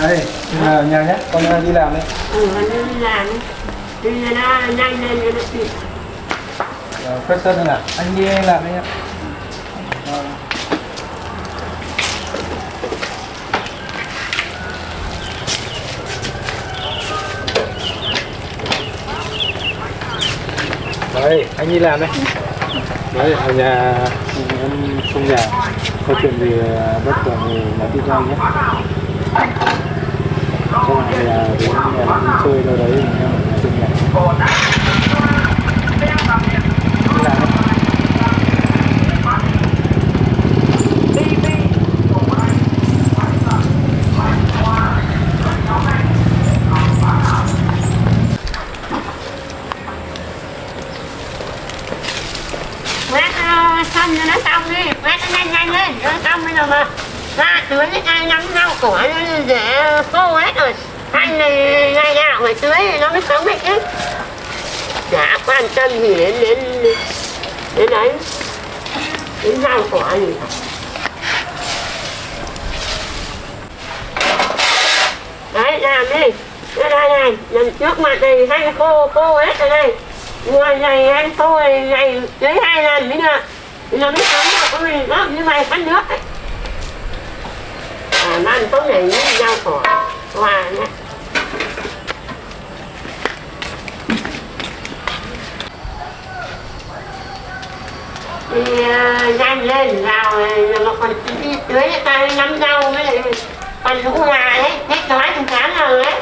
Đây, ở nhà nhé, con đi làm đây. Anh đi làm đi. Đi ra đó nhanh lên cho nó kịp. Quét sân rồi nào, anh đi làm đây nhé. Đấy, anh đi làm đây. Đấy, ở nhà em trong nhà có chuyện gì bất thường thì nói tin cho anh nhé. Trong này là đến nhà đi chơi đâu đấy thì em trong nhà. Đi làm đấy. Xong cho nó xong đi, quét nó nhanh lên, cho nó xong bây giờ mà ra tưới ai nắm rau cỏ để khô hết rồi. Anh này ngày nào phải tưới thì nó mới sống được chứ. Chả quan tâm gì đến đấy, đến rau cỏ gì. Đấy, làm đi, đây này, lần trước mặt này hay khô hết rồi đây. Ngoài này anh thôi ngày lấy 2 lần mới được thì nó mới sống được của mình đó như vậy ăn nước ấy. Nó ăn tốt này với rau cỏ hòa nhé. Thì nhanh lên rau mà còn đi tưới cho ta nắm rau với lại còn lũ gà đấy hết đói trong tháng rồi đấy.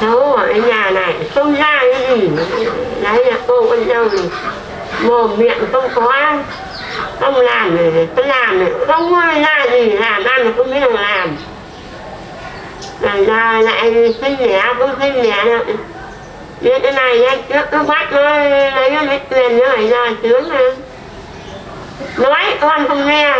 Cháu ở cái nhà này không ra cái gì. Đấy là cô con dâu thì mồm miệng không có, không làm này, không làm này, không ra gì làm ăn mà không biết là làm. Rồi lại sinh lẻ, cũng sinh lẻ nữa. Như cái này nha, trước nó bắt nó lấy nó lấy tiền nó phải ra sướng mà. Nói con không nghe.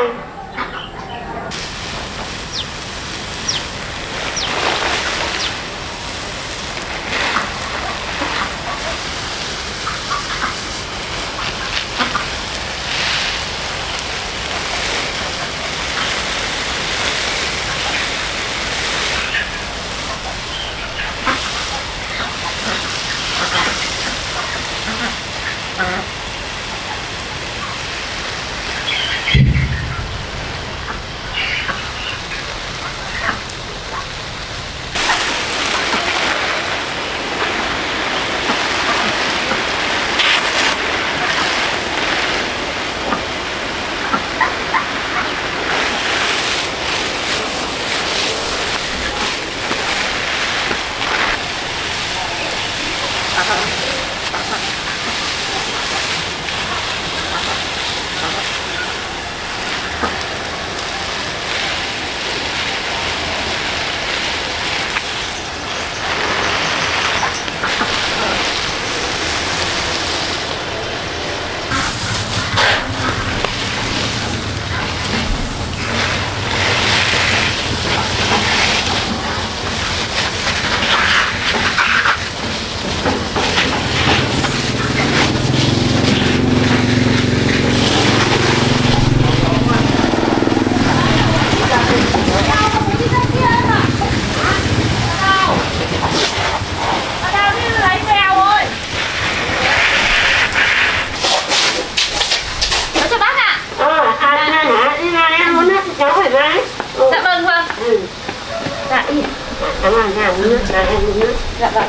nước, em uống nước. Dạ vâng.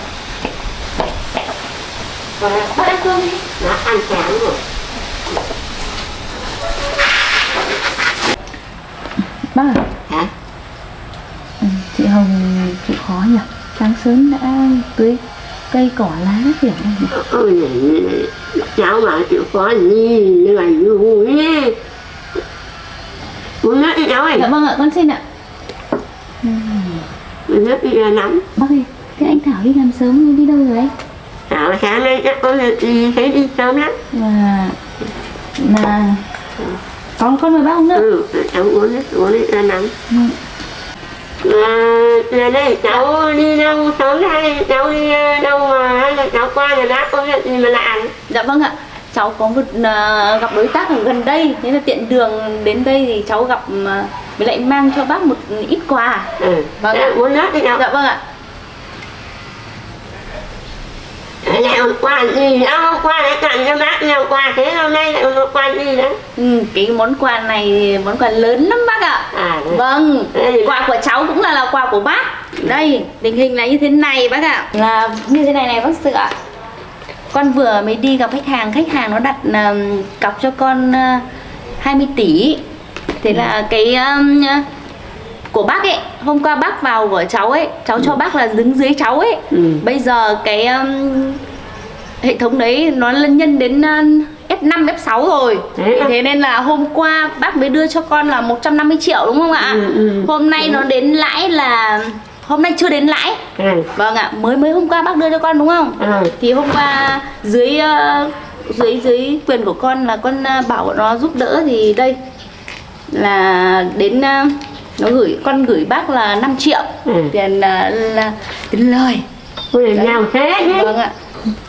Bác ăn cơm đi. Nó ăn chán rồi. Bác à? Hả? Chị Hồng chịu khó nhỉ? Sáng sớm đã tưới cây cỏ lá kiểu này. Ôi, cháu mà chịu khó gì như này vui nhé. Uống nước đi cháu ơi. Dạ vâng ạ, con xin ạ. Rất là nóng. Bác ơi, thế anh Thảo đi làm sớm đi đâu rồi anh? Thảo sáng nay chắc có việc gì thấy đi sớm lắm. Là con mời bác uống nước. Cháu uống nước là nóng. Là đây cháu đi đâu sớm hay cháu đi đâu mà hay là cháu qua nhà bác có việc gì mà lạ? Dạ vâng ạ, cháu có một gặp đối tác ở gần đây, thế là tiện đường đến đây thì cháu gặp với lại mang cho bác một ít quà. Vâng ạ. Uống nước đi cháu. Dạ vâng ạ. Lại một quà gì đâu, hôm qua đã tặng cho bác nhiều quà thế hôm nay lại một quà gì đấy? Cái món quà này món quà lớn lắm bác ạ. Vâng, quà của cháu cũng là quà của bác. Đây, tình hình là như thế này bác ạ. Là như thế này bác Sự ạ. Con vừa mới đi gặp khách hàng nó đặt cọc cho con 20 tỷ. Thế là cái của bác ấy, hôm qua bác vào của cháu ấy, cháu cho bác là đứng dưới cháu ấy. Bây giờ cái hệ thống đấy nó nhân đến F5, F6 rồi. Thế nên là hôm qua bác mới đưa cho con là 150 triệu đúng không ạ? Hôm nay nó đến lãi là hôm nay chưa đến lãi. Vâng ạ, mới hôm qua bác đưa cho con đúng không? Thì hôm qua dưới quyền của con là con bảo nó giúp đỡ thì đây là đến nó con gửi bác là 5 triệu tiền là tiền lời. Ôi nghèo thế chứ. Vâng ạ.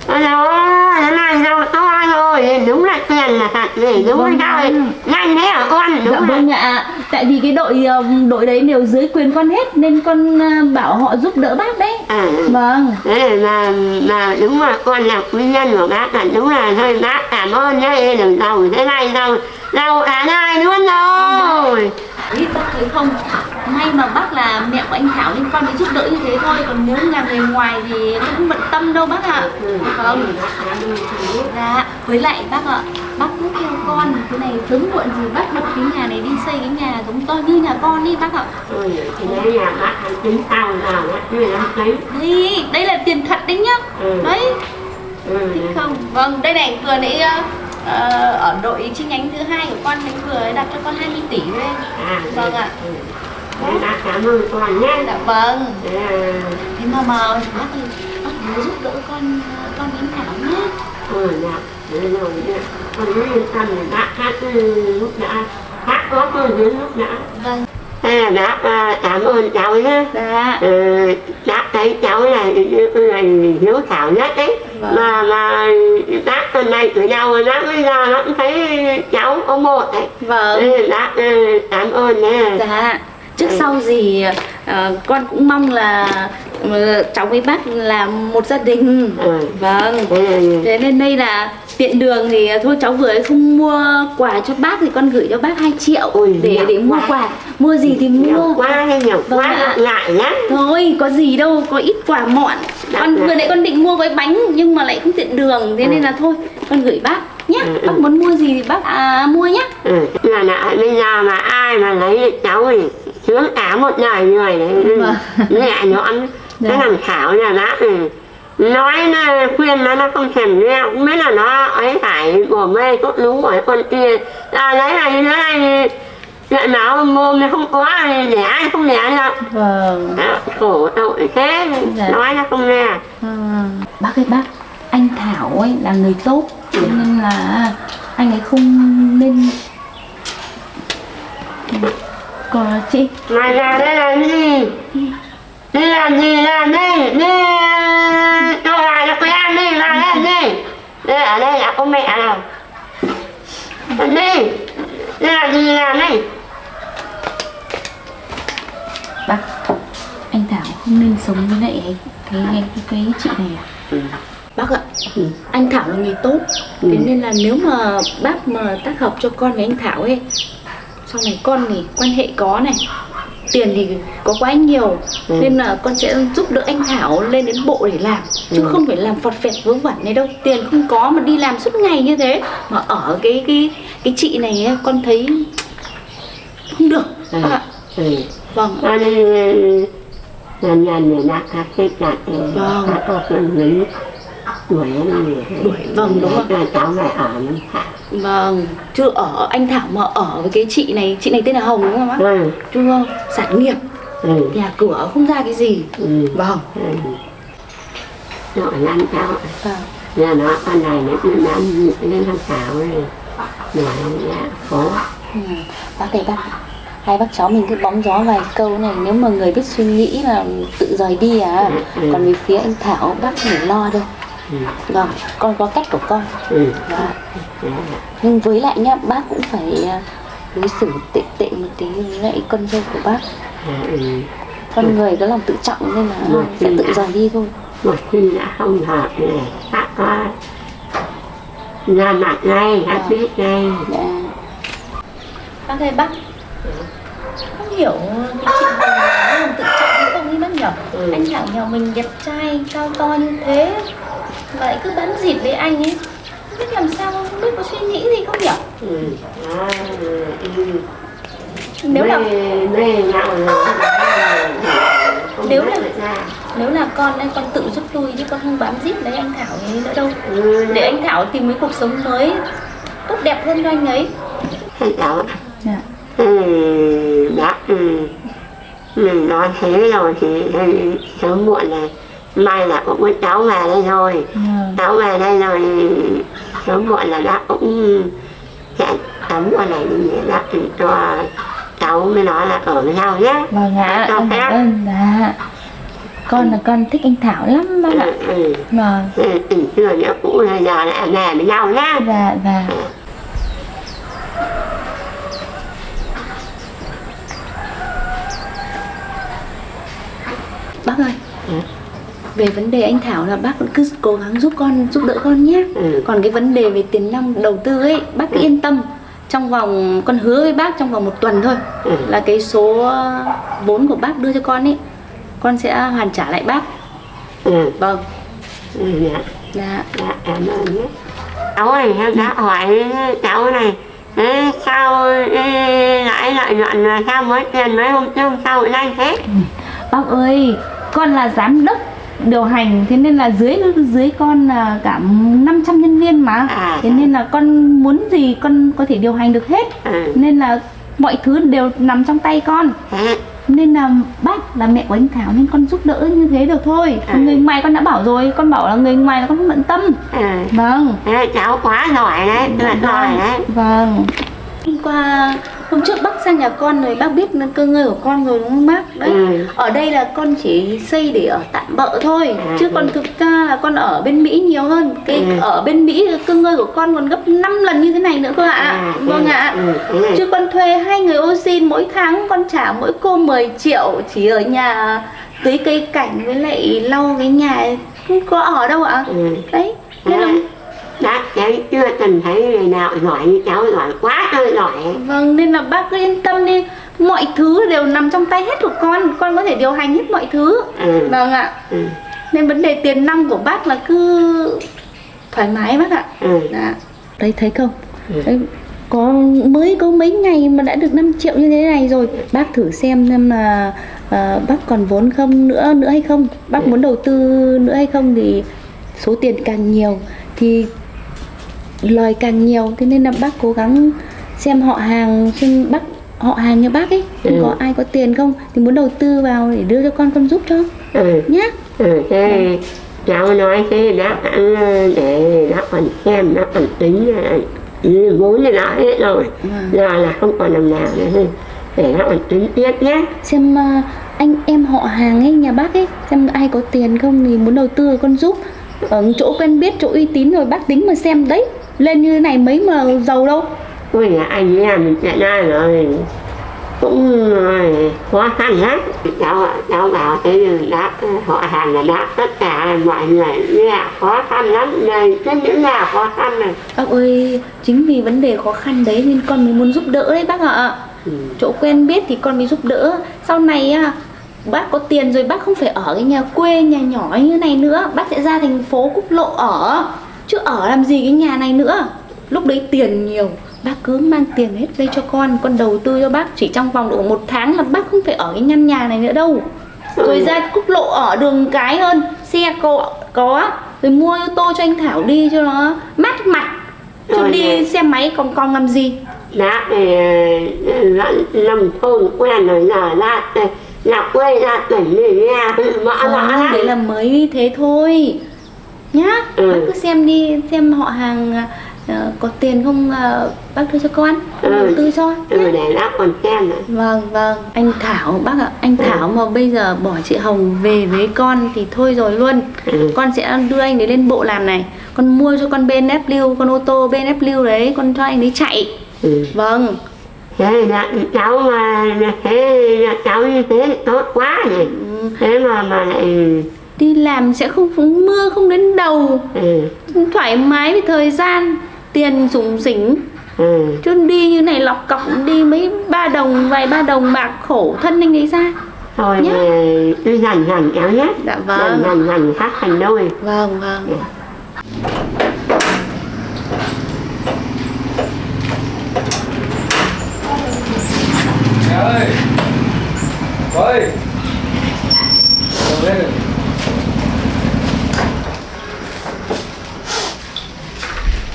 Thế này đâu to rồi, đúng là tiền là thật gì, đúng rồi sao nhanh thế hả con? Đúng dạ vâng ạ, tại vì cái đội đấy đều dưới quyền con hết nên con bảo họ giúp đỡ bác đấy. Vâng. Thế mà đúng là con là quý nhân của bác, là đúng là thôi bác cảm ơn nhé, đừng giàu thế này giàu cả đời luôn rồi. Ý bác thấy không, may mà bác là mẹ của anh Thảo nên con mới giúp đỡ như thế thôi, còn nếu là người ngoài thì con không bận tâm đâu bác ạ. Vâng. Dạ, với lại bác ạ, bác cứ theo con thế này sớm muộn gì bác đập cái nhà này đi, xây cái nhà giống to như nhà con đi bác ạ. Thì đây nhà bác tính sao nào như là thấy. Đây là tiền thật đấy nhá. Đấy. Thích không? Vâng, đây này vừa nãy ở đội chi nhánh thứ 2 của con thì vừa đặt cho con 20 tỷ lên. Vâng ạ. Bác cảm ơn con nhé. Dạ vâng. Thế mà bác nhớ giúp đỡ con Yến Thảo nhé. Dạ. Để rồi con yên tâm là bác hát lúc đã hát có con đến lúc đã. Vâng. Thế là bác cảm ơn cháu nhé. Dạ. Bác thấy cháu là hiếu thảo nhất đấy. Mà bác tuần này ở nhau rồi bác bây giờ nó cũng thấy cháu có một đấy. Vâng. Thế bác cảm ơn nhé. Dạ. Trước sau gì con cũng mong là cháu với bác là một gia đình. Vâng. Thế nên đây là tiện đường thì thôi cháu vừa không mua quà cho bác thì con gửi cho bác 2 triệu để mua quà. Mua gì thì mua. Nhiều quá ngại lắm. Thôi có gì đâu, có ít quà mọn. Con vừa nãy con định mua gói bánh nhưng mà lại không tiện đường, thế nên là thôi con gửi bác nhé. Bác muốn mua gì thì bác mua nhé. Là bây giờ mà ai mà lấy cháu thì sướng cả một đời người đấy. Nhẹ nhõm. Cái thằng Thảo nhà bác thì nói nó khuyên nó không thèm nghe, không biết là nó ấy phải của mê cốt lú của con kia. Lấy này như thế này chuyện nào mồm nó không có thì để ai không để đâu. Vâng. Khổ tội thế. Nói nó không nghe. Bác ơi bác, anh Thảo ấy là người tốt, cho nên là anh ấy không nên. Còn chị mày ra đây làm gì? Đi làm gì làm đi? Đi cho lại nó quen đi, làm lên đi. Đây ở đây là có mẹ nào. Đi. Đi làm gì làm đi. bác, anh Thảo không nên sống với lại cái chị này à? Bác ạ, anh Thảo là người tốt, thế nên là nếu mà bác mà tác hợp cho con với anh Thảo ấy, sau này con thì quan hệ có này, tiền thì có quá nhiều, nên là con sẽ giúp đỡ anh Thảo lên đến bộ để làm, chứ không phải làm phọt phẹt vớ vẩn này đâu. Tiền không có mà đi làm suốt ngày như thế, mà ở cái chị này ấy, con thấy không được bác ạ. Vâng. Nhân người ta thích là có người đuổi em về. Đuổi, vâng, đúng rồi. Là cháu phải ở với Thảo. Vâng, chưa ở anh Thảo mà ở với cái chị này tên là Hồng đúng không bác? Ừ. Chưa sản nghiệp, nhà cửa không ra cái gì. Vâng. Nội lắm cháu. Vâng. Giờ nó con này nó cũng đang lên thằng Thảo này, đuổi nhà phố. Bác ơi bác, hai bác cháu mình cứ bóng gió vài câu này, nếu mà người biết suy nghĩ là tự rời đi à. Còn về phía anh Thảo bác không phải lo đâu. Vâng, con có cách của con. Vâng. Nhưng với lại nhá, bác cũng phải đối xử tệ một tí với lại con dâu của bác. Con người có lòng tự trọng nên là sẽ tự rời đi thôi. Một khi đã không hợp thì bác có ra mặt ngay, bác biết ngay. Bác ơi bác, không hiểu cái chuyện này lòng tự trọng hay không ấy bác nhở. Anh Thảo nhà mình đẹp trai, cao to như thế mà lại cứ bám dịt với anh ấy, không biết làm sao, không biết có suy nghĩ gì không nhở. Nếu là con ấy, con tự rút lui chứ con không bám rít lấy anh Thảo ấy nữa đâu. Để anh Thảo tìm cái cuộc sống mới tốt đẹp hơn cho anh ấy. Cháu bác mình nói thế rồi thì sớm muộn này mai là cũng có cháu về đây rồi. Cháu về đây rồi sớm muộn là bác cũng sẽ tắm con này đi bác cho cháu mới nói là ở với nhau nhé. Vâng ạ, con cảm ơn. Dạ, con là con thích anh Thảo lắm bác ạ. Vâng. Tình xưa nhớ cũ bây giờ lại về với nhau nhé. Dạ. Bác ơi, về vấn đề anh Thảo là bác cứ cố gắng giúp đỡ con nhé. Còn cái vấn đề về tiền nong đầu tư ấy, bác cứ yên tâm. Trong vòng, con hứa với bác trong vòng 1 tuần thôi là cái số vốn của bác đưa cho con ấy, con sẽ hoàn trả lại bác. Vâng. Dạ. Cảm ơn nhé. Cháu này em đã hỏi cháu này sao lãi lợi nhuận là sao mới tiền mấy hôm trước sao lại nhanh thế? Bác ơi, con là giám đốc điều hành, thế nên là dưới con là cả 500 nhân viên mà. Thế nên là con muốn gì con có thể điều hành được hết. Nên là mọi thứ đều nằm trong tay con. Nên là bác là mẹ của anh Thảo nên con giúp đỡ như thế được thôi. Người ngoài con đã bảo rồi, con bảo là người ngoài là con không bận tâm. Vâng. Cháu quá giỏi đấy, giỏi đấy. Vâng. Hôm trước bác sang nhà con rồi, bác biết cơ ngơi của con rồi đúng không bác? Đấy. Ở đây là con chỉ xây để ở tạm bợ thôi, chứ còn thực ra là con ở bên Mỹ nhiều hơn. Ở bên Mỹ cơ ngơi của con còn gấp 5 lần như thế này nữa cơ ạ. Vâng ạ. Chứ con thuê 2 người ô xin mỗi tháng con trả mỗi cô 10 triệu, chỉ ở nhà tưới cây cảnh với lại lau cái nhà, không có ở đâu ạ. Đấy. Nên là cháu chưa từng thấy người nào giỏi như cháu, giỏi quá tôi giỏi. Vâng, nên là bác cứ yên tâm đi, mọi thứ đều nằm trong tay hết của con có thể điều hành hết mọi thứ. Vâng ạ. Nên vấn đề tiền nong của bác là cứ thoải mái bác ạ. Dạ. Đấy thấy không? Đấy, mới có mấy ngày mà đã được 5 triệu như thế này rồi. Bác thử xem là bác còn vốn không nữa hay không, bác muốn đầu tư nữa hay không, thì số tiền càng nhiều thì lời càng nhiều. Thế nên là bác cố gắng xem họ hàng nhà bác ấy có ai có tiền không thì muốn đầu tư vào để đưa cho con giúp cho nhé. Thế cháu nói thế đã để đã còn xem, đã còn tính vốn thì đã hết rồi, giờ là không còn đồng nào nữa, để đã còn tính tiếp nhé. Xem anh em họ hàng ấy nhà bác ấy, xem ai có tiền không thì muốn đầu tư con giúp. Ở chỗ quen biết, chỗ uy tín rồi bác tính mà xem đấy, lên như thế này mấy mà giàu đâu. Ôi anh em mình chạy ra rồi cũng khó khăn lắm. Cháu bảo thế đã họ hàng là đã tất cả mọi người nhà khó khăn lắm này, chứ những nhà khó khăn này. Bác ơi, chính vì vấn đề khó khăn đấy nên con mới muốn giúp đỡ đấy bác ạ. Chỗ quen biết thì con mới giúp đỡ. Sau này bác có tiền rồi bác không phải ở cái nhà quê, nhà nhỏ như này nữa, bác sẽ ra thành phố Quốc Lộ ở, chứ ở làm gì cái nhà này nữa. Lúc đấy tiền nhiều, bác cứ mang tiền hết đây cho con đầu tư cho bác, chỉ trong vòng độ 1 tháng là bác không phải ở cái căn nhà này nữa đâu. Rồi ra Quốc Lộ ở đường cái hơn, xe có rồi mua ô tô cho anh Thảo đi cho nó mát mặt, chứ đi xe máy còn làm gì. Đã nằm thôn quen rồi giờ là quê ra tỉnh để ra mỡ đấy là mới thế thôi nhá. Bác cứ xem đi, xem họ hàng có tiền không, bác đưa cho con, đầu tư cho để bác còn xem nữa. Vâng, anh Thảo bác ạ, anh Thảo mà bây giờ bỏ chị Hồng về với con thì thôi rồi luôn. Con sẽ đưa anh đấy lên bộ làm này, con mua cho con BMW, con ô tô BMW đấy, con cho anh đấy chạy. Vâng. Thế là cháu mà cháu như thế tốt quá nhỉ. Thế mà lại đi làm sẽ không mưa không đến đầu, thoải mái với thời gian, tiền rủng rỉnh. Chứ đi như này lọc cọc đi mấy vài ba đồng bạc khổ thân anh ấy ra. Thôi cứ dần kéo nhé. Dạ vâng. Dần khác thành đôi. Vâng. Mẹ ơi, ơi, lên.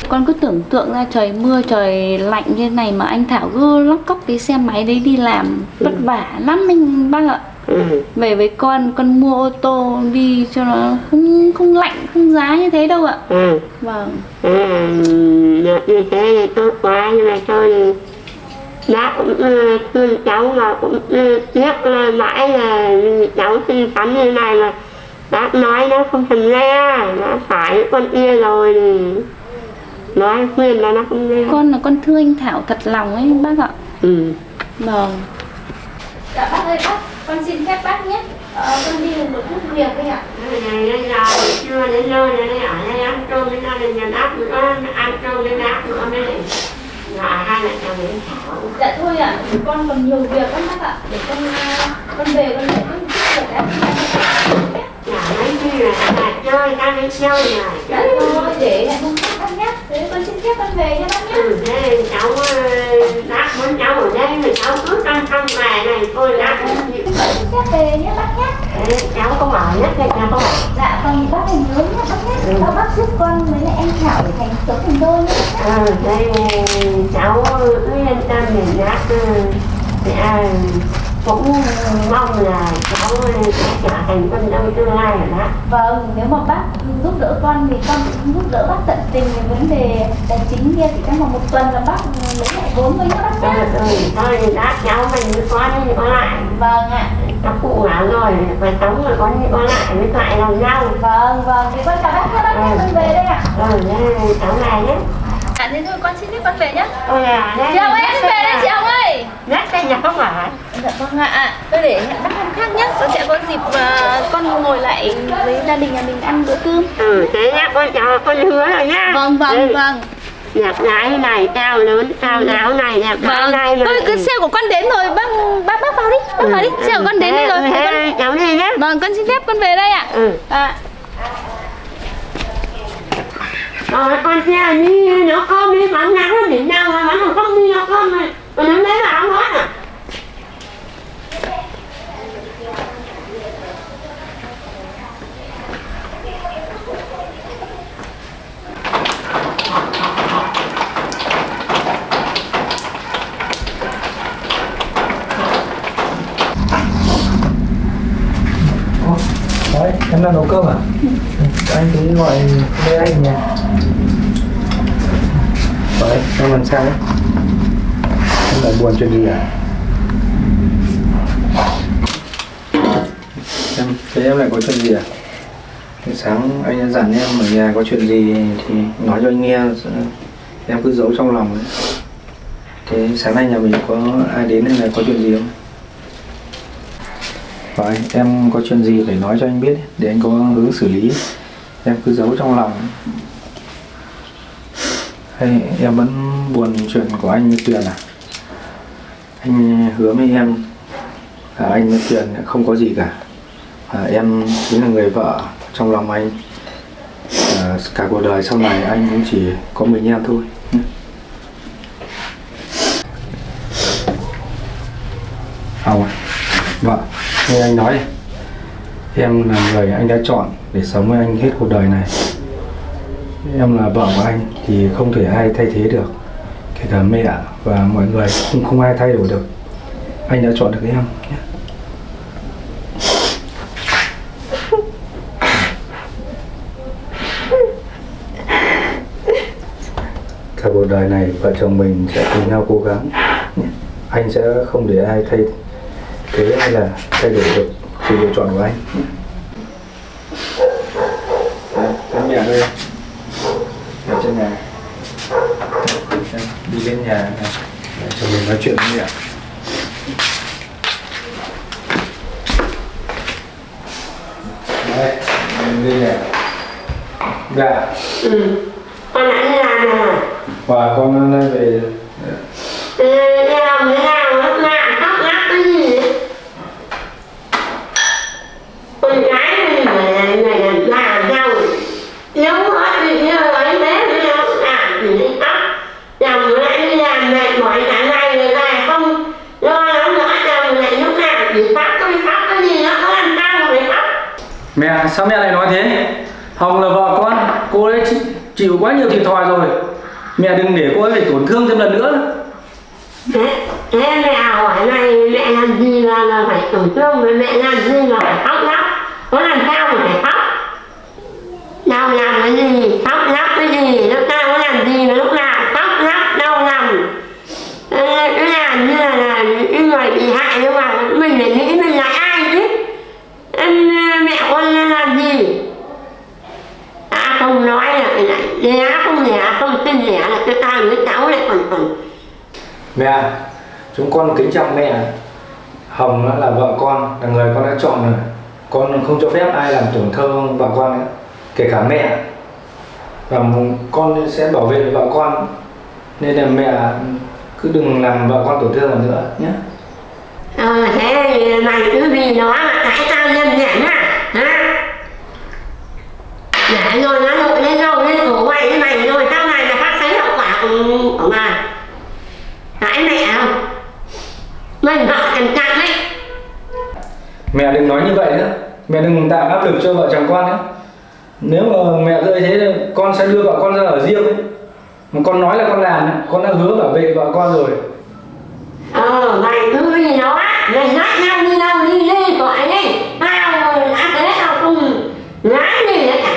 Con cứ tưởng tượng ra trời mưa trời lạnh như này mà anh Thảo cứ lóc cóc cái xe máy đấy đi làm vất vả lắm anh bác ạ. Về với con mua ô tô đi cho nó không lạnh không giá như thế đâu ạ. Vâng. Như thế tốt quá, nhưng mà thôi bác cũng thương cháu mà cũng tiếc mãi là cháu xinh xắn như này mà bác nói nó không thèm nghe, nó phải con kia rồi thì nói khuyên là nó không nghe. Con là con thương anh Thảo thật lòng ấy bác ạ. Vâng. Dạ bác ơi, con xin phép bác nhé. Con đi một chút việc đây ạ. Đây là chưa đến nơi này, đây ở đây ăn cơm với gia đình nhà bác nữa, ăn cơm với bác nữa mới lại. Hai mẹ chồng đến Thảo. Dạ thôi ạ, con còn nhiều việc lắm bác ạ. Để con về con giải quyết một chút việc đã. Mấy khi là chơi ta đi chơi này. Dạ thôi, để lại hôm khác bác nhé. Thế con xin phép con về nha bác nhé. Thế cháu bác muốn cháu ở đây mà cháu cứ trong về này thôi bác cũng chịu. Con xin phép về nhé bác nhé. Cháu không ở nhất đây cháu không ở. Dạ còn bác thành lớn nhé bác nhé. Bác giúp con với lại anh Thảo để thành sống thành đôi nhé. Đây cháu cứ yên tâm để bác cũng mong là cháu sẽ trở thành con dâu tương lai của bác. Vâng, nếu mà bác giúp đỡ con thì con cũng giúp đỡ bác tận tình về vấn đề tài chính kia, thì trong vòng 1 tuần là bác lấy lại vốn với nhé bác nhé. Thôi thì bác cháu mình cứ có đi có lại. Vâng ạ. Các cụ bảo rồi, phải sống rồi có đi có lại mới lại lòng nhau. Vâng, thì con chào bác nhé, bác nhé, con về đây ạ. Cháu này nhé. Thế thôi con xin phép con về nhé. Đây. Chị Hồng ơi, em về đây chị Hồng ơi. Nhắc đây nhà không ở. Dạ vâng ạ. Tôi để hẹn bác hôm khác nhé. Con sẽ có dịp con ngồi lại với gia đình nhà mình ăn bữa cơm. Thế nhá, con hứa rồi nhá. Vâng. Đẹp gái này, cao lớn, cao giáo này, đẹp gái này. Thôi cái xe của con đến rồi, bác vào đi. Bác vào đi, xe của con đến đây rồi. Cháu đi nhé. Vâng, con xin phép con về đây ạ. Con xe đi nấu cơm đi, bắn nắng nó đỉnh nhau mà bắn không đi nấu cơm này. Còn đứng đấy mà không nói à. Đấy, em đang nấu cơm à? Anh cứ gọi đây anh nha. Đấy, em làm sao đấy? Em lại buồn chuyện gì à? Em lại có chuyện gì à? Sáng anh đã dặn em ở nhà có chuyện gì thì nói cho anh nghe, em cứ giấu trong lòng đấy. Thế sáng nay nhà mình có ai đến hay là có chuyện gì không? Vậy em có chuyện gì phải nói cho anh biết để anh có hướng xử lý. Em cứ giấu trong lòng. Hay em vẫn buồn chuyện của anh với Tuyền à? Anh hứa với em anh với Tuyền không có gì cả. Em chính là người vợ trong lòng anh. Cả cuộc đời sau này anh cũng chỉ có mình em thôi. Hồng à? Vợ, như anh nói, em là người anh đã chọn để sống với anh hết cuộc đời này. Em là vợ của anh thì không thể ai thay thế được, kể cả mẹ và mọi người không ai thay đổi được. Anh đã chọn được em nhé. Cả cuộc đời này vợ chồng mình sẽ cùng nhau cố gắng. Anh sẽ không để ai thay thế hay là thay đổi được sự lựa chọn của anh. Đến nhà đây, ở trên nhà, đi lên nhà này, để cho mình nói chuyện với mẹ. Đây, mình lên nhà. Dạ. Con đã đi làm rồi. Và con nay về. Đi làm thế nào lúc nào khóc lóc cái gì vậy? Con gái thì người làm sao nếu hết thì như ấy bé với nhau làm thì đi khóc. Chồng lại đi làm mệt mỏi cả ngày rồi lại không lo lắng nữa, chồng lại lúc nào chỉ khóc cái gì nó có làm sao mà phải khóc. Mẹ, sao mẹ lại nói thế? Hồng là vợ con, cô ấy chịu quá nhiều thiệt thòi rồi. Mẹ đừng để cô ấy phải tổn thương thêm lần nữa. Thế mẹ hỏi này, mẹ làm gì là phải tổn thương, với mẹ làm gì là phải khóc lóc? Có làm sao mà phải khóc? Đau lòng cái gì, khóc lóc cái gì, lúc nào có làm gì mà lúc nào khóc lóc đau lòng. Cứ làm như là những người bị hại, nhưng mà mình lại nghĩ mình là ai chứ? Mẹ con làm gì? Không nói là lẽ không tin lẽ là cái ta với cháu lại còn. Mẹ, chúng con kính trọng mẹ. Hồng là vợ con, là người con đã chọn rồi. Con không cho phép ai làm tổn thương vợ con nữa, kể cả mẹ. Và con sẽ bảo vệ vợ con. Nên là mẹ cứ đừng làm vợ con tổn thương lần nữa nhé. Thế mày cứ vì nó mà cãi tao nhân nhẫn à? Hả? Để rồi nó lội lên cổ quay với mày rồi sau này là phát thấy hậu quả của mày. Cãi mẹ không? Mình vợ cẩn trọng đấy. Mẹ đừng nói như vậy nữa. Mẹ đừng tạo áp lực cho vợ chồng con nữa. Nếu mà mẹ cứ thế thì con sẽ đưa vợ con ra ở riêng ấy. Mà con nói là con làm, con đã hứa bảo vệ vợ con rồi. Mày cứ vì nó, mày dắt nhau đi đâu đi gọi đi. Tao đã thế tao không nói gì nữa cả.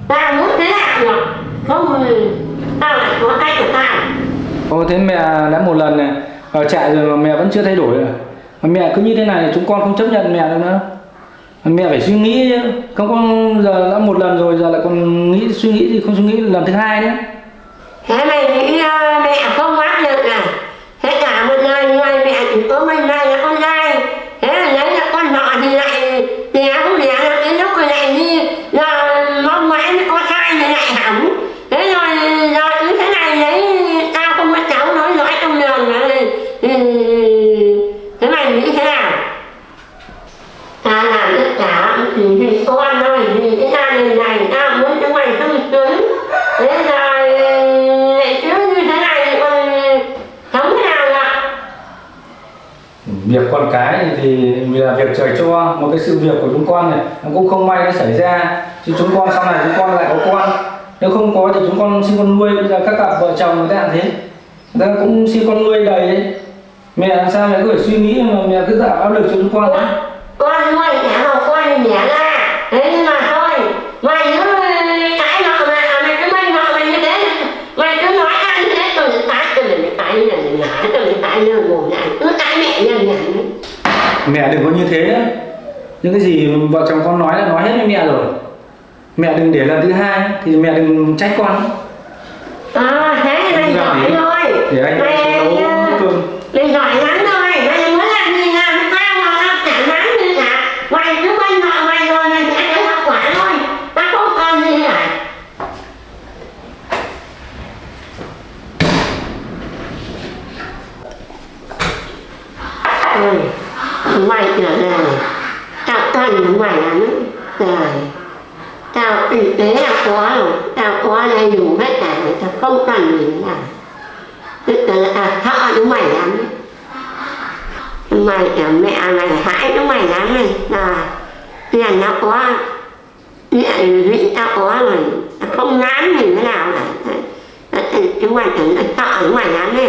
Tao muốn thế nào được. Không, tao lại có cách của tao. Thế mẹ đã một lần này ở trại rồi mà mẹ vẫn chưa thay đổi rồi. Mà mẹ cứ như thế này chúng con không chấp nhận mẹ được nữa. Mẹ phải suy nghĩ chứ. Không có giờ đã một lần rồi, giờ lại còn suy nghĩ thì không suy nghĩ lần thứ hai nữa. Thế mày nghĩ mẹ không áp lực à? Thế cả một đời người mẹ chỉ có mình này là con trai. Thế là lấy là con họ thì lại không lẽ là đến lúc rồi lại đi là mong mãi mới có thai thì lại hỏng. Thế rồi cứ thế này đấy tao không có cháu nói dõi trong đường nữa. Thế mày nghĩ thế nào? Ta làm tất cả chỉ vì con thôi, vì cái gia đình này tao muốn chúng mày sung sướng. Thế rồi lại cứ như thế này thì con sống thế nào ạ? Việc con cái thì là việc trời cho, một cái sự việc của chúng con này nó cũng không may nó xảy ra. Chứ chúng con sau này chúng con lại có con, nếu không có thì chúng con xin con nuôi. Bây giờ các cặp vợ chồng người ta làm thế, người ta cũng xin con nuôi đầy đấy. Mẹ làm sao mẹ cứ phải suy nghĩ mà mẹ cứ tạo áp lực cho chúng con đấy. Con nuôi trẻ học con thì nhẹ ra. Thế nhưng mà thôi, mày cứ cãi nọ mày cứ mày nọ mày như thế. Mày cứ nói ăn như thế, tôi cãi như này nhả, tôi cãi như ngủ nhảy, cứ cãi mẹ như nhảy. Mẹ đừng có như thế nữa. Những cái gì vợ chồng con nói là nói hết với mẹ rồi. Mẹ đừng để lần thứ hai thì mẹ đừng trách con. Thế thì mày giỏi rồi. Để anh nấu cơm. Mày giỏi lắm rồi. Mày muốn làm gì làm tao mà tao chả dám gì cả. Mày cứ quanh nọ mày rồi mày sẽ thấy hậu quả thôi. Tao không còn gì cả. Mày trở về. Tao cần mày lắm. Rồi. Tao y tế là có rồi. Tao có đầy đủ hết cả. Tao không cần gì cả. Sợ chúng mày lắm. Mày mẹ mày hãi chúng mày lắm này. Tiền nó có, địa vị tao có rồi. Tao không dám nhìn thế nào cả. Chúng mày tưởng là sợ chúng mày dám đi.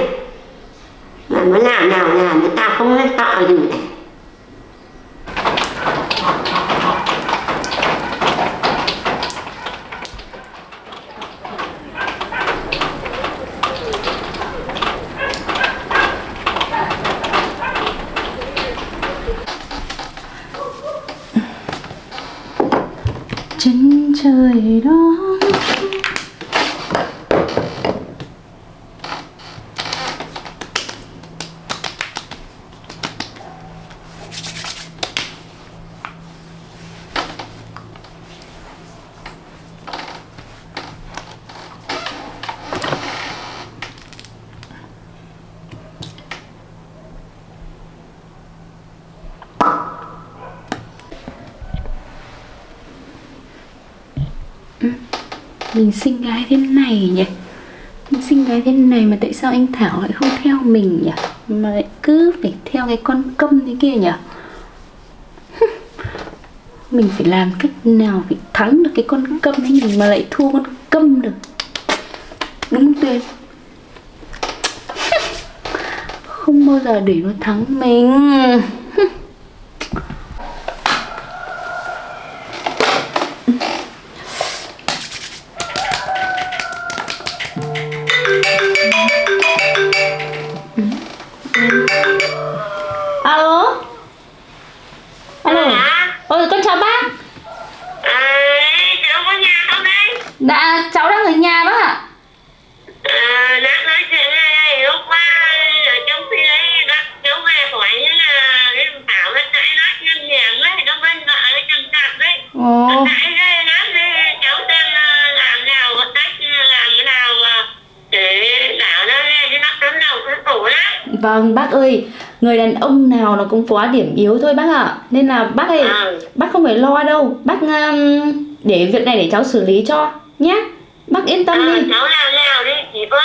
Mà mới làm nào nhà người ta không biết sợ gì này. Trên trời đó mình xinh gái thế này nhỉ? Mình xinh gái thế này mà tại sao anh Thảo lại không theo mình nhỉ? Mà lại cứ phải theo cái con câm thế kia nhỉ? Mình phải làm cách nào để thắng được cái con câm ấy nhỉ mà lại thua con câm được? Đúng tuyệt. Không bao giờ để nó thắng mình. Alo. Alo. Ôi con chào bác. Cháu có nhà không đấy? Dạ cháu đang ở nhà bác ạ. Đã nói chuyện này lúc qua ở trong khi đấy bác cháu về hỏi như là cái Thảo nó cãi nói nhân nhảm đấy, nó bên vợ cái chân cặp đấy. Nó cãi đấy, nói với cháu xem làm nào có cách làm cái nào mà để Thảo nó nghe chứ nó cấm đầu cứ tủ lắm. Vâng bác ơi, người đàn ông nào nó cũng có điểm yếu thôi bác ạ. Nên là bác ơi, bác không phải lo đâu. Bác để việc này để cháu xử lý cho nhé. Bác yên tâm đi. Cháu làm nào đi, chỉ có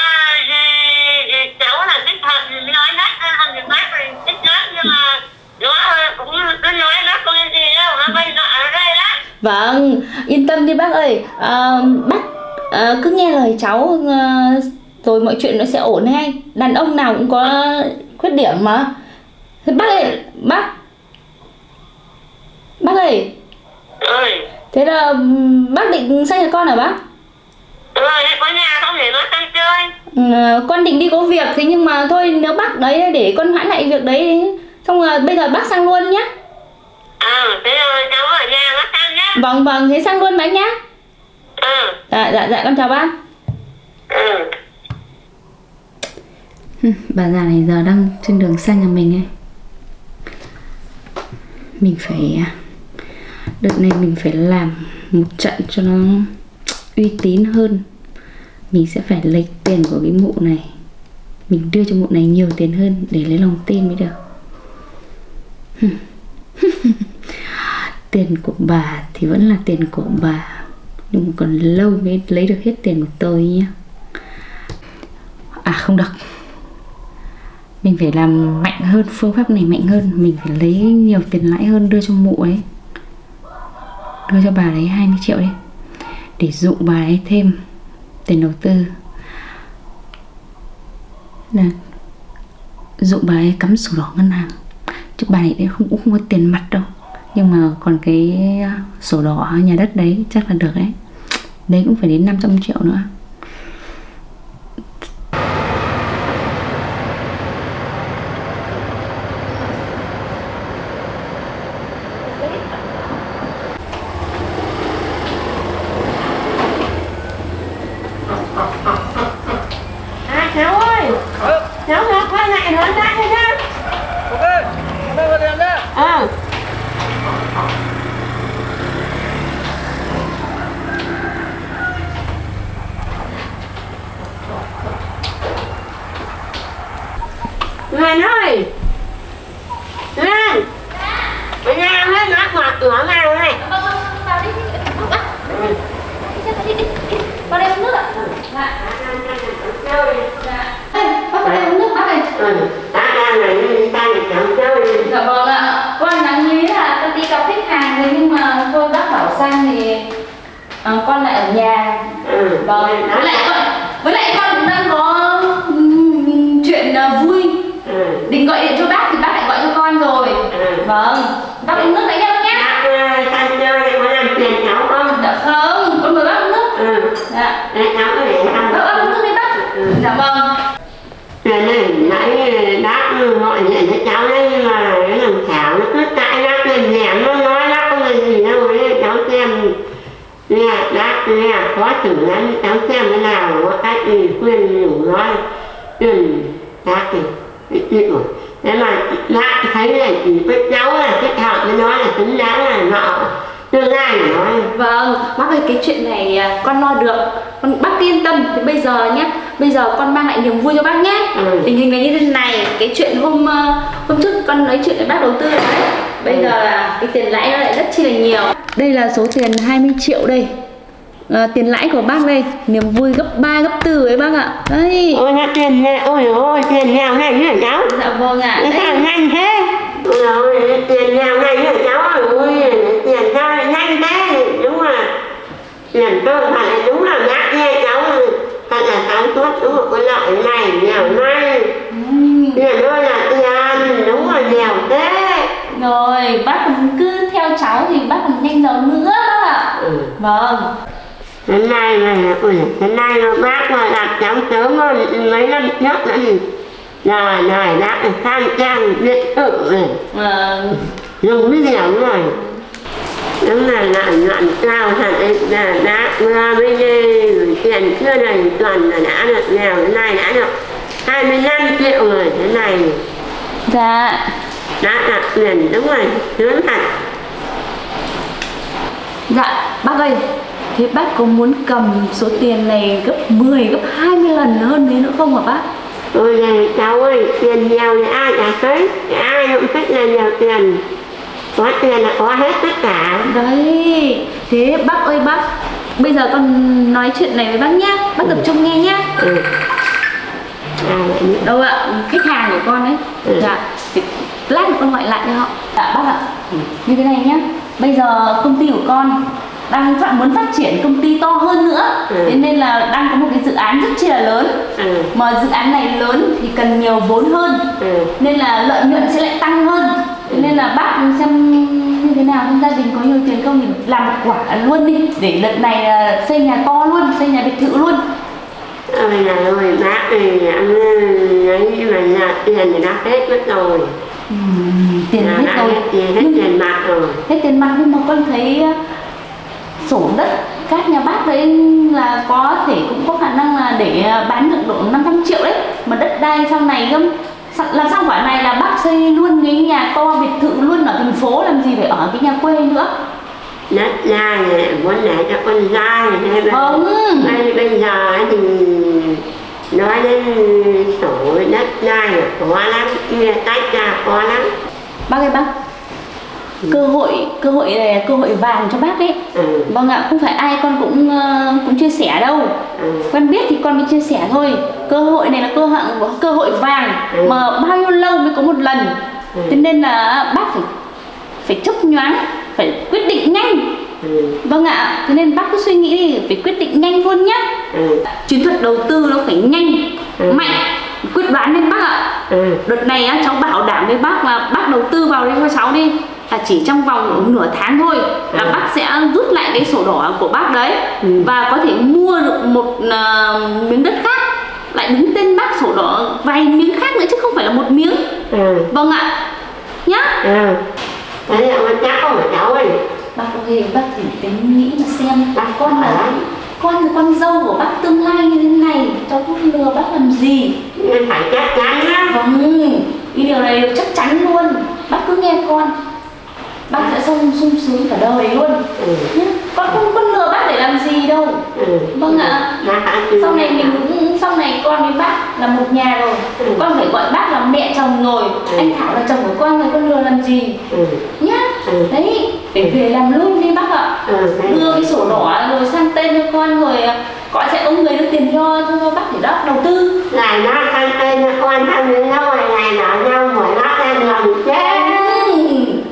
cháu là thích thật nói hết hơn thì bác thì thích hết, nhưng mà nó cũng cứ nói nó không gì đâu, nó bây giờ ở đây đó. Vâng, yên tâm đi bác ơi. Bác cứ nghe lời cháu rồi mọi chuyện nó sẽ ổn hay. Đàn ông nào cũng có khuyết điểm mà. Thế bác ơi, bác ơi. Thế là bác định sang nhà con hả bác? Có nhà không để nó sang chơi. Con định đi có việc, thế nhưng mà thôi nếu bác đấy để con hoãn lại việc đấy. Xong rồi bây giờ bác sang luôn nhé. Thế rồi cháu ở nhà bác sang nhé. Vâng, thế sang luôn bác nhé. Dạ con chào bác. Bà già này giờ đang trên đường sang nhà mình ấy. Mình phải đợt này mình phải làm một trận cho nó uy tín hơn. Mình sẽ phải lấy tiền của cái mụ này, mình đưa cho mụ này nhiều tiền hơn để lấy lòng tin mới được. Tiền của bà thì vẫn là tiền của bà, nhưng mà còn lâu mới lấy được hết tiền của tôi nhé. Không được, mình phải làm mạnh hơn, phương pháp này mạnh hơn. Mình phải lấy nhiều tiền lãi hơn đưa cho mụ ấy. Đưa cho bà ấy 20 triệu đi, để dụ bà ấy thêm tiền đầu tư. Dụ bà ấy cắm sổ đỏ ngân hàng. Chứ bà ấy cũng không có tiền mặt đâu, nhưng mà còn cái sổ đỏ nhà đất đấy chắc là được đấy. Đấy cũng phải đến 500 triệu nữa. Cháu ơi, cháu quay lại đón đã thôi nhá. Ok, hôm nay vào điện nhá. Lan ơi, Lan, bây giờ hết nó mở cửa vào này. Vào đi, vào đây uống nước ạ. Bác vào đây uống nước bác ơi. Ta đang này, ta để cháu chơi. Dạ vâng ạ. Con đáng lý là con đi gặp khách hàng rồi, nhưng mà thôi bác bảo sang thì con lại ở nhà. Vâng, với lại con cũng đang có chuyện vui. Định gọi điện cho bác thì bác lại gọi cho con rồi. Vâng, bác uống nước đấy nha bác nhé. Bác chơi có làm phiền cháu không? Dạ không, con mời bác uống nước. Dạ. Cháu có để ăn Bác uống nước đi bác. Dạ vâng. Này, nãy bác gọi điện cho cháu đấy, nhưng mà cái thằng Thảo nó cứ cãi bác lên nhảm, nó nói bác không là gì đâu đấy, cháu xem nghe bác nghe khó xử lắm, cháu xem cái nào có cách gì khuyên nhủ nói khuyên bác thì chịu rồi. Thế mà bác thấy là chỉ có cháu là thích hợp với nó là xứng đáng là nọ tương lai của nó. Vâng, bác ơi cái chuyện này con lo được, con bác yên tâm. Thì bây giờ nhé, bây giờ con mang lại niềm vui cho bác nhé. Tình hình là như thế này, cái chuyện hôm trước con nói chuyện với bác đầu tư đấy, bây giờ là cái tiền lãi nó lại rất chi là nhiều. Đây là số tiền 20 triệu đây. Tiền lãi của bác đây, niềm vui gấp 3 gấp 4 ấy bác ạ. Đây. Ôi nó tiền này, ôi tiền nghèo này nữa cháu. Dạ vâng ạ. Cái sao nhanh thế? Ôi tiền nghèo này nữa cháu. Ôi tiền sao lại nhanh thế? Đúng là tiền cơ phải đúng là nhát nghe cháu. Thật là sáng suốt, đúng là có lợi này nghèo này. Tiền đó là tiền, đúng là nghèo thế. Rồi bác còn cứ theo cháu thì bác còn nhanh giàu nữa bác ạ. Vâng. Cái này bác mà đặt cháu sớm hơn mấy năm trước nữa thì này bác là khang trang biệt thự này, dùng cái dẻo rồi, đúng là lặn cao thật đấy, là bác ra mới gửi tiền chưa đầy tuần là đã được nghèo, cái này đã được 25 triệu rồi, thế này Dạ. đã đặt tiền đúng rồi, sướng thật. Dạ bác ơi, thế bác có muốn cầm số tiền này gấp 10, gấp 20 lần hơn thế nữa không hả bác? Ôi này cháu ơi, tiền nhiều thì ai chả thích, ai cũng thích là nhiều tiền. Có tiền là có hết tất cả. Đấy, thế bác ơi bác, bây giờ con nói chuyện này với bác nhá, bác tập trung nghe nhá. Đâu ạ, khách hàng của con ấy. Dạ, thì lát nữa con gọi lại cho họ. Dạ bác ạ, như thế này nhá, bây giờ công ty của con đang muốn phát triển công ty to hơn nữa, thế nên là đang có một cái dự án rất chi là lớn. Mà dự án này lớn thì cần nhiều vốn hơn, nên là lợi nhuận sẽ lại tăng hơn. Thế nên là bác xem như thế nào, trong gia đình có nhiều tiền không thì làm một quả luôn đi, để đợt này xây nhà to luôn, xây nhà biệt thự luôn. Ôi này ơi, bác thì anh ấy mà là tiền thì đã hết mất rồi. Tiền hết rồi. Hết tiền mặt rồi. Hết tiền mặt, nhưng mà con thấy sổ đất các nhà bác đấy là có thể cũng có khả năng là để bán được độ 500 triệu đấy. Mà đất đai sau này làm sao quả này là bác xây luôn cái nhà to biệt thự luôn ở thành phố, làm gì phải ở cái nhà quê nữa. Đất đai này muốn để cho con trai hay không? Bây giờ thì nói đến sổ đất đai là khó lắm, nghe tách ra khó lắm. Bác ơi bác, cơ hội này là cơ hội vàng cho bác đấy. Vâng ạ, không phải ai con cũng chia sẻ đâu. Con biết thì con mới chia sẻ thôi. Cơ hội này là cơ hội vàng, mà bao nhiêu lâu mới có một lần. Thế nên là bác phải chốc nhoáng, phải quyết định nhanh. Vâng ạ, thế nên bác cứ suy nghĩ đi, phải quyết định nhanh luôn nhé. Chiến thuật đầu tư nó phải nhanh, mạnh, quyết đoán lên bác ạ. Đợt này á, cháu bảo đảm với bác là bác đầu tư vào đây cho cháu đi, là chỉ trong vòng nửa tháng thôi là bác sẽ rút lại cái sổ đỏ của bác đấy, và có thể mua được một miếng đất khác lại đứng tên bác, sổ đỏ vài miếng khác nữa chứ không phải là một miếng. Vâng ạ nhá. Đấy là con chắc không phải cháu ơi. Bác ơi, bác thử tính nghĩ mà xem, con là con dâu của bác tương lai như thế này, cháu không lừa bác làm gì. Nên phải chắc chắn á. Vâng, cái điều này chắc chắn luôn. Bác cứ nghe con, bác sẽ sung sướng cả đời luôn. Con không có lừa bác để làm gì đâu. Vâng ạ. Sau này con với bác là một nhà rồi, con phải gọi bác là mẹ chồng rồi, anh Thảo là chồng của con lừa làm gì nhá. Đấy, phải về làm luôn đi bác ạ. Đưa cái sổ đỏ rồi sang tên cho con, rồi gọi sẽ có người đưa tiền cho bác để bác đầu tư. Ngày nó sang tên cho con, sang đến đâu ngày nọ nhau mỗi bác em làm chết.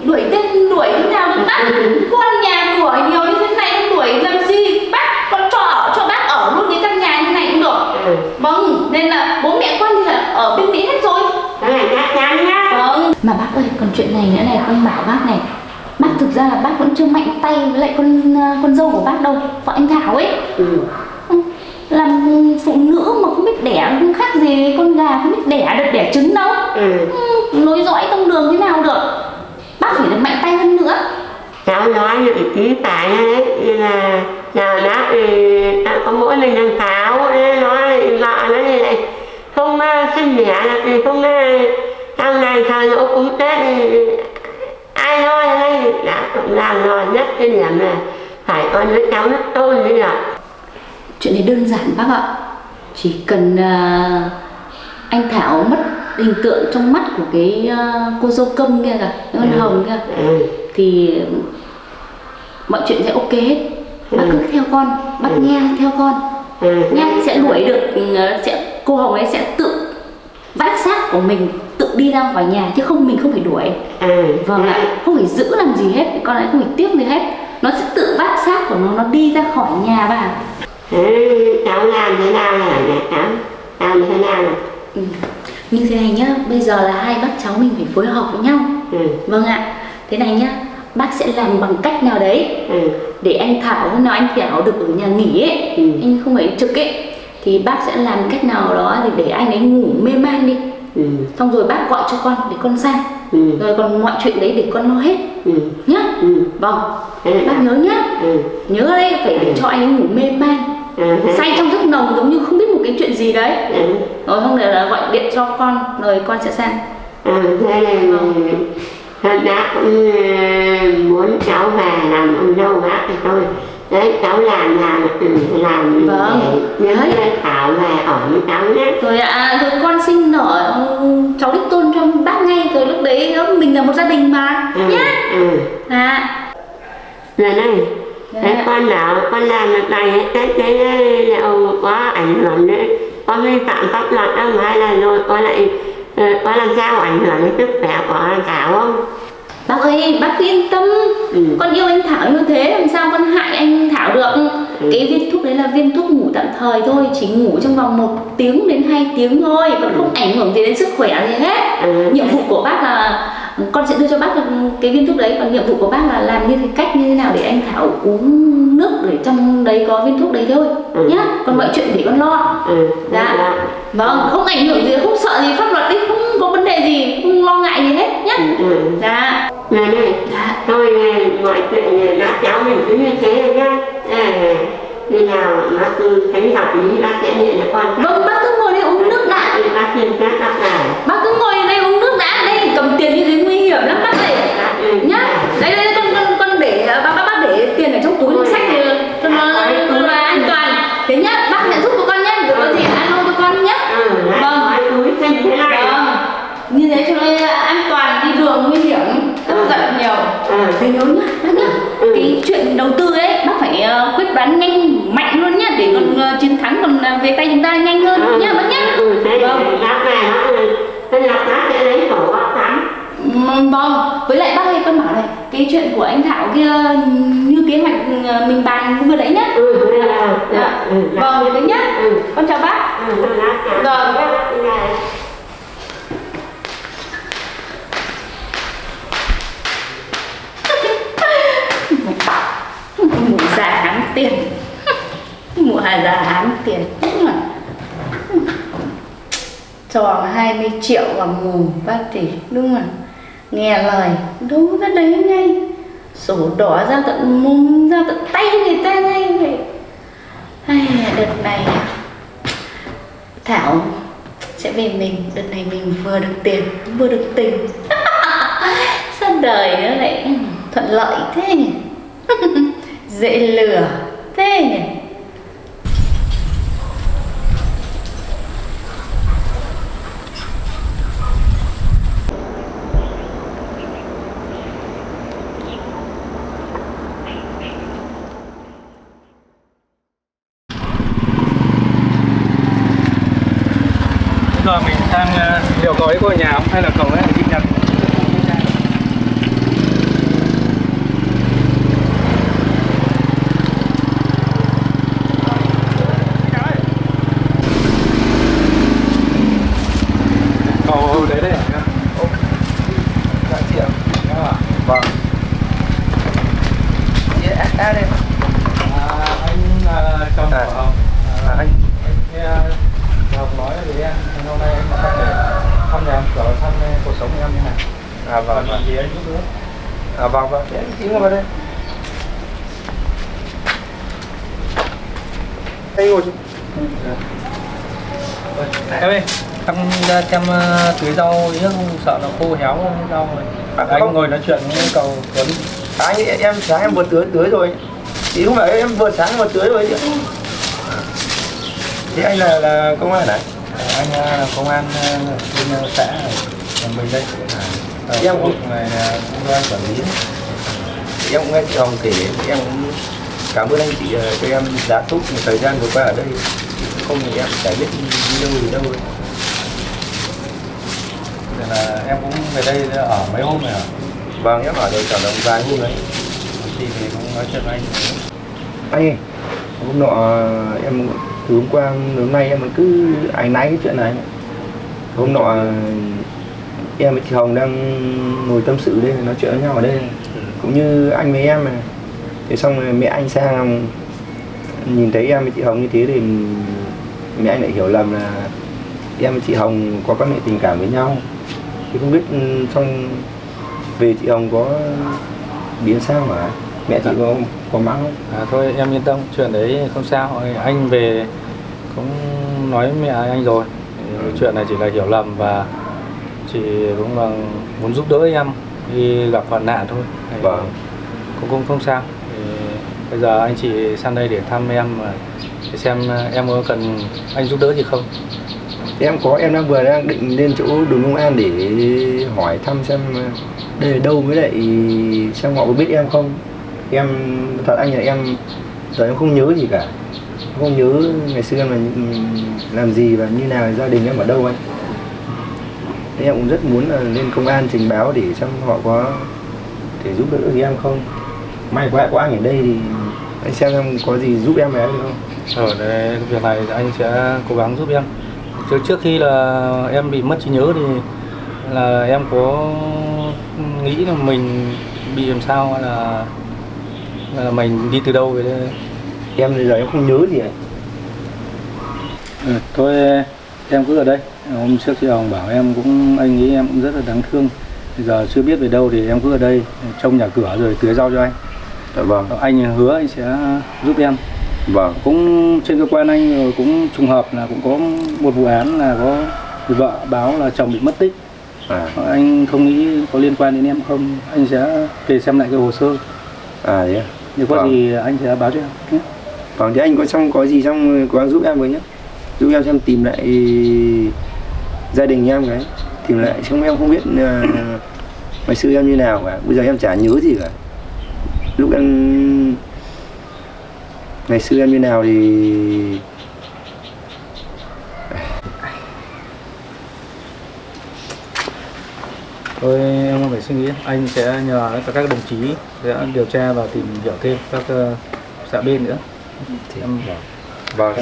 Đuổi thế nào được bác? Con nhà cửa nhiều như thế này không đuổi làm gì? Bác con cho bác ở Mà bác ơi, còn chuyện này nữa này, con bảo bác này, bác thực ra là bác vẫn chưa mạnh tay với lại con dâu của bác đâu, vợ anh Thảo ấy. Làm phụ nữ mà không biết đẻ không khác gì con gà không biết đẻ được đẻ trứng đâu. Nối dõi tông đường thế nào được, bác phải được mạnh tay hơn nữa. Cháu nói những ý phải đấy, như là đã có mỗi mình thằng Thảo nói vợ nó như này, không sinh đẻ là thì không sau này thời nó cúng Tết thì ai nói đây đã làm rồi nhất cái điểm này phải con đứa cháu rất tôn như vậy. Chuyện này đơn giản bác ạ, chỉ cần anh Thảo mất hình tượng trong mắt của cái cô dâu câm kia kìa, con Hồng kia, thì mọi chuyện sẽ ok hết. Bác cứ theo con, bác nghe theo con nhá, sẽ đuổi được, cô Hồng ấy sẽ tự vác xác của mình tự đi ra khỏi nhà, chứ mình không phải đuổi. Vâng ạ, không phải giữ làm gì hết, con ấy không phải tiếc gì hết, nó sẽ tự vác xác của nó đi ra khỏi nhà bà. Cháu làm thế nào hả cháu? Làm thế nào? Như thế này nhá, bây giờ là hai bác cháu mình phải phối hợp với nhau. Vâng ạ, thế này nhá, bác sẽ làm bằng cách nào đấy để anh Thảo, hôm nào anh Thảo được ở nhà nghỉ ấy, anh không phải trực ấy, thì bác sẽ làm cách nào đó để anh ấy ngủ mê man đi. Xong rồi bác gọi cho con để con sang, rồi còn mọi chuyện đấy để con lo hết nhá. Vâng, bác nhớ nhá, nhớ đấy, phải để cho anh ấy ngủ mê man, say trong giấc nồng giống như không biết một cái chuyện gì đấy. Rồi không để là gọi điện cho con, rồi con sẽ sang. Thế này thật ra cũng muốn cháu về làm ông dâu bác thì thôi. Đấy, cháu làm Vâng. Nhớ Thảo về ở với cháu nhé. Rồi rồi con sinh nở cháu đích tôn cho bác ngay, rồi lúc đấy mình là một gia đình mà nhá. Rồi này, đấy con bảo con làm được này, cái liệu có ảnh hưởng đấy, có vi phạm pháp luật không, hay là rồi có làm sao ảnh hưởng đến sức khỏe của Thảo không? Bác ơi, bác yên tâm, con yêu anh Thảo như thế, làm sao con hại anh Thảo được. Cái viên thuốc đấy là viên thuốc ngủ tạm thời thôi, chỉ ngủ trong vòng 1 tiếng đến 2 tiếng thôi, còn không ảnh hưởng gì đến sức khỏe gì hết. Nhiệm vụ của bác là con sẽ đưa cho bác cái viên thuốc đấy, còn nhiệm vụ của bác là làm như thế cách như thế nào để anh Thảo uống nước để trong đấy có viên thuốc đấy thôi nhá. Còn mọi chuyện để con lo. Vâng, không ảnh hưởng gì, không sợ gì pháp luật ấy, không có vấn đề gì, không lo ngại gì hết nhá. Này, thôi mọi chuyện bác cháu mình cứ như thế rồi nhá. Khi nào bác thấy hợp lý bác sẽ điện cho con. Vâng, bác cứ ngồi đây uống nước đã. Bác xin phép bác nào. Bác cứ ngồi đây uống nước đã. Đây, cầm tiền như thế nguy hiểm lắm bác ơi nhá. Đây con để bác để tiền ở trong túi sách thì cho nó an toàn. Thế nhá, bác nhận giúp của con nhá, rồi có gì alo cho con nhá. Vâng, như thế cho nó an toàn, đi đường nguy hiểm, rất giận nhiều. Thế nhớ nhá, bác nhá, cái chuyện đầu tư ấy bác phải quyết đoán nhanh mạnh luôn nhá, để còn chiến thắng còn về tay chúng ta nhanh hơn nhá bác nhá. Vâng, bác này bác sẽ lấy sổ bác thắng. Vâng, với lại bác ơi, con bảo này, cái chuyện của anh Thảo kia như kế hoạch mình bàn vừa đấy nhá. Vâng, thế nhá. Con chào bác. Vâng. Mụ già hám tiền, mụ già hám tiền, đúng rồi. Cho 20 triệu vào mồm bác tỷ, đúng rồi. Nghe lời đúng ra đấy ngay, sổ đỏ ra tận mồm, ra tận tay người ta ngay vậy. Đợt này Thảo sẽ về mình, đợt này mình vừa được tiền vừa được tình. Sao đời nó lại thuận lợi thế nhỉ? Dễ lừa thế nhỉ? Giờ mình sang liệu có ấy của nhà không? Hay là cậu ấy đi nhặt? Cậu đấy đây hả? Vâng. Đây. Anh là chồng của Hồng. Anh nghe Hồng nói với em hôm nay anh sang để thăm nhà em, cửa thăm cuộc sống của em như này. vâng. Thì anh giúp đỡ. Vâng. Thế anh chính là vào đây. Anh ngồi xuống. Em ơi, thăm ra xem tưới rau chứ không sợ nó khô héo rau rồi. Anh không. ngồi nói chuyện với cậu Tuấn. Anh em sáng em vừa tưới rồi. Thì không phải em vừa sáng vừa tưới rồi chứ. Thì anh là công an hả? Anh là công an bên xã ở mình đây. Em cũng này là công an quản lý. em cũng nghe chị Hồng kể, em cũng cảm ơn anh chị cho em giá thúc một thời gian vừa qua ở đây. Không thì em chả biết đi đâu rồi. Nên là em cũng về đây ở mấy hôm rồi hả? Vâng, em ở đây cả đồng vài hôm đấy. Thì cũng nói chuyện với anh. Anh ơi, hôm nọ em từ hôm qua hôm nay em cứ áy náy cái chuyện này. Hôm nọ em với chị Hồng đang ngồi tâm sự đây, nói chuyện với nhau ở đây, cũng như anh với em này. Thế xong rồi mẹ anh sang nhìn thấy em với chị Hồng như thế thì mẹ anh lại hiểu lầm là em với chị Hồng có quan hệ tình cảm với nhau. Thì không biết xong về chị Hồng có biến sao hả? Mẹ chị có mắng không? Thôi em yên tâm, chuyện đấy không sao. Anh về cũng nói với mẹ anh rồi. Chuyện này chỉ là hiểu lầm và chị cũng là muốn giúp đỡ em khi gặp hoạn nạn thôi. Vâng. Cũng không sao. Bây giờ anh chị sang đây để thăm em để xem em có cần anh giúp đỡ gì không. Em đang định lên chỗ đồn công an để hỏi thăm xem đây là đâu, với lại xem họ có biết em không. Em thật anh là em giờ em không nhớ gì cả, không nhớ ngày xưa em là làm gì và như nào, gia đình em ở đâu anh. Thế em cũng rất muốn là lên công an trình báo để xem họ có thể giúp đỡ gì em không. May quá có anh ở đây thì anh xem em có gì giúp em được không. Đấy, việc này anh sẽ cố gắng giúp em. Trước khi là em bị mất trí nhớ thì là em có nghĩ là mình bị làm sao hay là mình đi từ đâu về đây? Em bây giờ em không nhớ gì ạ. Thôi em cứ ở đây. Hôm trước chị Hồng bảo em cũng, anh nghĩ em cũng rất là đáng thương. Bây giờ chưa biết về đâu thì em cứ ở đây trông nhà cửa rồi tưới rau cho anh. Vâng. Anh hứa anh sẽ giúp em. Vâng. Cũng trên cơ quan anh rồi cũng trùng hợp là cũng có một vụ án là có người vợ báo là chồng bị mất tích. Anh không nghĩ có liên quan đến em không, anh sẽ về xem lại cái hồ sơ. Thế à? Nếu có gì anh sẽ báo cho em nhé. Vâng, thế anh có gì xong cố gắng giúp em với nhé. Giúp em xem tìm lại gia đình em cái. Tìm lại, xong em không biết ngày xưa em như nào cả. Bây giờ em chả nhớ gì cả. Lúc em ngày xưa em như nào thì Thôi em không phải suy nghĩ, anh sẽ nhờ các đồng chí sẽ điều tra và tìm hiểu thêm các xã bên nữa. thì Em vâng,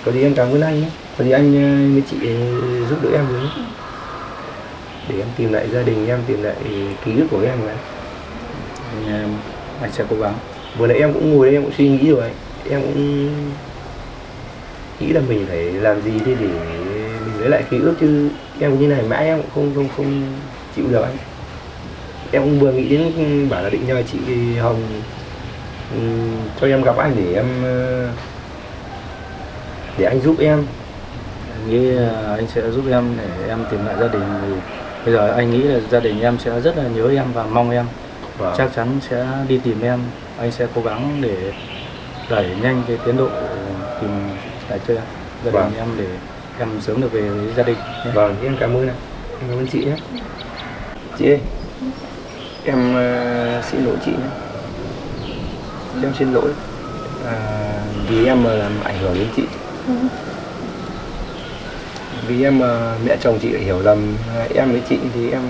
có gì em cảm ơn anh nhé. Có gì anh với chị giúp đỡ em với, để em tìm lại gia đình em, tìm lại ký ức của em này. Anh sẽ cố gắng. Vừa nãy em cũng ngồi đây em cũng suy nghĩ rồi, em cũng nghĩ là mình phải làm gì để mình lấy lại ký ức, chứ em như này mãi em cũng không chịu được anh. Em cũng vừa nghĩ đến bảo là định nhờ chị Hồng cho em gặp anh để anh giúp em. Anh nghĩ anh sẽ giúp em để em tìm lại gia đình. Thì bây giờ anh nghĩ là gia đình em sẽ rất là nhớ em và mong em chắc chắn sẽ đi tìm em. Anh sẽ cố gắng để đẩy nhanh cái tiến độ tìm lại cho em gia đình em để em sớm được về với gia đình nhé. Vâng, em cảm ơn ạ. Em cảm ơn chị nhé. Chị ơi, em xin lỗi chị nhé. Em xin lỗi vì em mà làm ảnh hưởng đến chị. Vì em mẹ chồng chị hiểu lầm em với chị thì em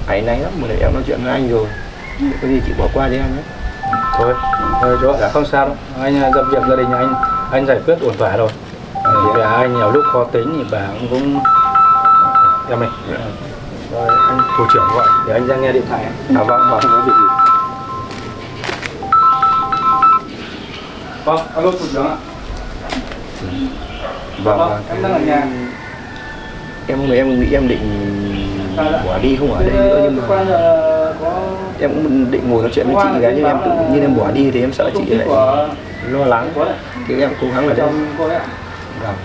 áy náy lắm. Một lần em nói chuyện với anh rồi, có gì chị bỏ qua đi em nhé. Thôi chú ạ, không sao đâu. Anh dập việc gia đình anh giải quyết ổn thỏa rồi. Anh nhiều lúc khó tính thì bà cũng em này. Rồi anh Thủ trưởng gọi. Để anh ra nghe điện thoại. À vâng, vâng. Không có việc gì. Vâng, alo thủ trưởng ạ. Vâng, vâng. Em đang ở nhà. Em nghĩ em định bỏ đi không ở đây nữa, nhưng mà em cũng định ngồi nói chuyện với chị gái, nhưng em tự nhiên em bỏ đi thì em sợ chị lại lo lắng, thì em cố gắng ở đây.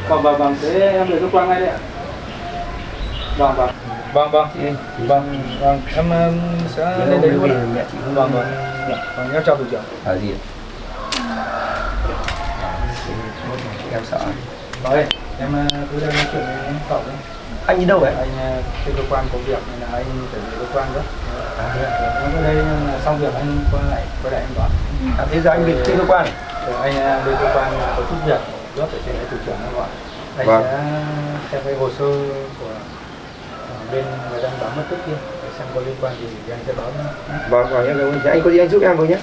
Vâng, thế em về cơ quan ngay đây ạ. Vâng, em sẽ lên đấy luôn ạ. Mẹ chị không. Vâng, em chào thủ trưởng. Là gì ạ? Em sợ. Rồi, em cứ lên nói chuyện với cậu đấy. Anh đi đâu vậy? Anh trên cơ quan có việc nên là anh phải về cơ quan nữa. Em ở đây xong việc anh quay lại anh đón. Thế giờ anh về trên cơ quan. Rồi anh lên cơ quan có chút việc gấp ở trên cái thủ trưởng nó gọi. Anh sẽ xem cái hồ sơ của bên người đang báo mất tích kia, để xem có liên quan gì thì anh sẽ báo. Vâng, em cảm ơn. Anh có gì anh giúp em với nhé.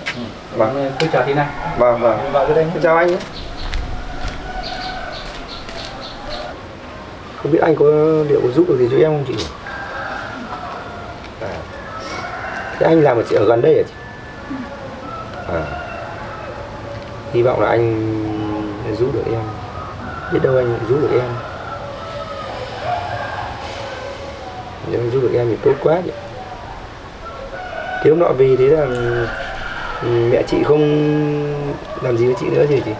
Vâng, tôi chào Thị Này. Vâng. Vào cái đây. Chào anh nhé. Không biết anh có liệu có giúp được gì cho em không chị? Thế anh làm ở gần đây hả chị? Hy vọng là anh giúp được em. Biết đâu anh giúp được em. Nếu anh giúp được em thì tốt quá chị. Thế hôm nọ về thế là mẹ chị không làm gì với chị nữa gì chị?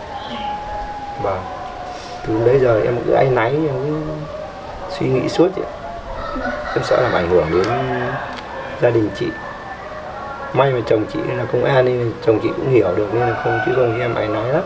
Vâng. Từ đấy giờ em cứ áy náy, em cứ suy nghĩ suốt chị. Em sợ làm ảnh hưởng đến gia đình chị. May mà chồng chị là công an nên chồng chị cũng hiểu được, nên là không, chứ không thì em áy náy lắm.